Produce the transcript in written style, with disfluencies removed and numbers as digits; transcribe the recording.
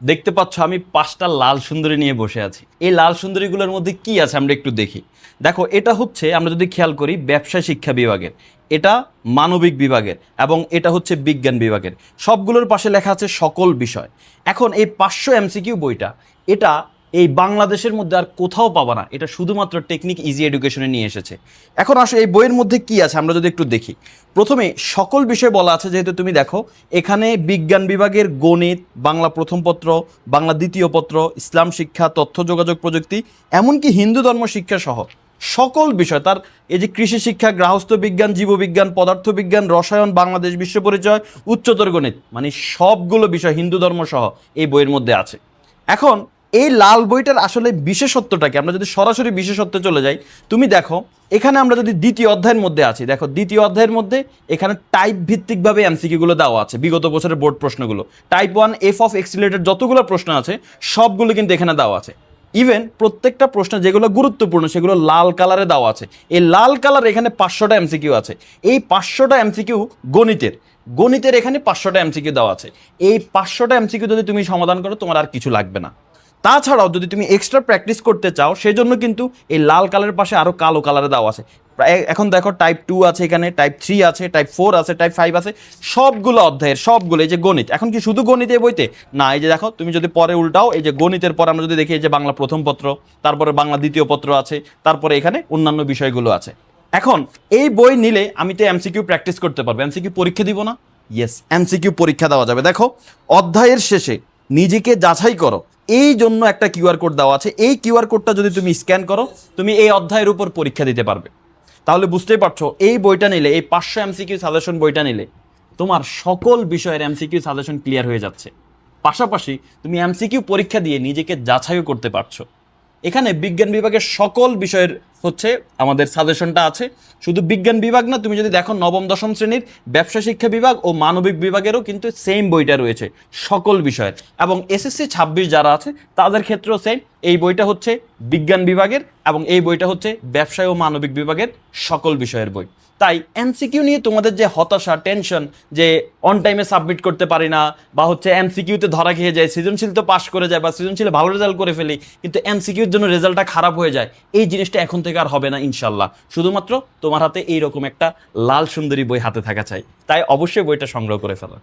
দেখতে পাচ্ছ আমি 5টা লাল সুন্দরী নিয়ে বসে আছি। এই লাল সুন্দরীগুলোর মধ্যে কি আছে আমরা একটু দেখি। দেখো, এটা হচ্ছে, আমরা যদি খেয়াল করি, ব্যবসায় শিক্ষা বিভাগের, এটা মানবিক বিভাগের, এবং এটা হচ্ছে বিজ্ঞান বিভাগের। সবগুলোর পাশে লেখা আছে সকল বিষয়। এখন এই 500 এমসিকিউ বইটা, এটা এই বাংলাদেশের মধ্যে আর কোথাও পাবা না। এটা শুধুমাত্র টেকনিক ইজি এডুকেশনে নিয়ে এসেছে। এখন আসলে এই বইয়ের মধ্যে কি আছে আমরা যদি একটু দেখি। প্রথমে সকল বিষয় বলা আছে, যেহেতু তুমি দেখো এখানে বিজ্ঞান বিভাগের গণিত, বাংলা প্রথম পত্র, বাংলা দ্বিতীয় পত্র, ইসলাম শিক্ষা, তথ্য যোগাযোগ প্রযুক্তি, এমনকি হিন্দু ধর্ম শিক্ষা সহ সকল বিষয়, তার এই যে কৃষি শিক্ষা, গৃহস্থ বিজ্ঞান, জীববিজ্ঞান, পদার্থবিজ্ঞান, রসায়ন, বাংলাদেশ বিশ্ব পরিচয়, উচ্চতর গণিত, মানে সবগুলো বিষয় হিন্দু ধর্ম সহ এই বইয়ের মধ্যে আছে। এখন এই লাল বইটার আসলে বিশেষত্বটাকে আমরা যদি সরাসরি বিশেষত্বে চলে যাই, তুমি দেখো এখানে আমরা যদি দ্বিতীয় অধ্যায়ের মধ্যে আছি, দেখো দ্বিতীয় অধ্যায়ের মধ্যে এখানে টাইপ ভিত্তিকভাবে এমসিকিউগুলো দেওয়া আছে, বিগত বছরের বোর্ড প্রশ্নগুলো। Type 1 F of x related যতগুলো প্রশ্ন আছে সবগুলো কিন্তু এখানে দেওয়া আছে। ইভেন প্রত্যেকটা প্রশ্ন যেগুলো গুরুত্বপূর্ণ সেগুলো লাল কালারে দেওয়া আছে। এই লাল কালার এখানে 500টা এমসিকিউ আছে। এই 500টা এমসিকিউ গণিতের, গণিতের এখানে 500টা এমসিকিউ দেওয়া আছে। এই 500টা এমসিকিউ যদি তুমি সমাধান করো তোমার আর কিছু লাগবে না। তাছাড়াও যদি তুমি এক্সট্রা প্র্যাকটিস করতে চাও সেজন্য কিন্তু এই লাল কালারের পাশে আরও কালো কালারে দেওয়া আছে। এখন দেখো টাইপ 2 আছে, এখানে টাইপ 3 আছে, টাইপ 4 আছে, টাইপ 5 আছে, সবগুলো অধ্যায়ের সবগুলো। এই যে গণিত, এখন কি শুধু গণিত এই বইতে না, এই যে দেখো তুমি যদি পরে উল্টাও, এই যে গণিতের পর আমরা যদি দেখি এই যে বাংলা প্রথম পত্র, তারপরে বাংলা দ্বিতীয় পত্র আছে, তারপরে এখানে অন্যান্য বিষয়গুলো আছে। এখন এই বই নিলে আমি তো এমসিকিউ প্র্যাকটিস করতে পারবো, এমসিকিউ পরীক্ষা দিব না? ইয়েস, এমসিকিউ পরীক্ষা দেওয়া যাবে। দেখো অধ্যায়ের শেষে নিজেকে যাচাই করো, এই জন্য একটা কিউআর কোড দেওয়া আছে। এই কিউআর কোডটা যদি তুমি স্ক্যান করো তুমি এই অধ্যায়ের উপর পরীক্ষা দিতে পারবে। তাহলে বুঝতেই পারছো এই বইটা নিলে, এই 500 এমসিকিউ সাজেশন বইটা নিলে তোমার সকল বিষয়ের এমসিকিউ সাজেশন ক্লিয়ার হয়ে যাচ্ছে। পাশাপাশি তুমি এমসিকিউ পরীক্ষা দিয়ে নিজেকে যাচাইও করতে পারছো। এখানে বিজ্ঞান বিভাগের সকল বিষয়ের হচ্ছে আমাদের সাজেশনটা আছে। শুধু বিজ্ঞান বিভাগ না, তুমি যদি দেখো নবম দশম শ্রেণীর ব্যবসা শিক্ষা বিভাগ ও মানবিক বিভাগেরও কিন্তু সেম বইটা রয়েছে সকল বিষয়ের। এবং এসএসসি 26 যারা আছে তাদের ক্ষেত্রেও সেম, এই বইটা হচ্ছে বিজ্ঞান বিভাগের এবং এই বইটা হচ্ছে ব্যবসায় ও মানবিক বিভাগের সকল বিষয়ের বই। তাই এমসিকিউ নিয়ে তোমাদের যে হতাশা, টেনশন, যে অন টাইমে সাবমিট করতে পারি না, বা হচ্ছে এমসিকিউতে ধরা খেয়ে যায়, সৃজনশীল তো পাস করে যায় বা সৃজনশীলে ভালো রেজাল্ট করে ফেলি কিন্তু এমসিকিউর জন্য রেজাল্টটা খারাপ হয়ে যায়, এই জিনিসটা এখন থেকে আর হবে না ইনশাল্লাহ। শুধুমাত্র তোমার হাতে এইরকম একটা লাল সুন্দরী বই হাতে থাকা চাই। তাই অবশ্যই বইটা সংগ্রহ করে ফেলো।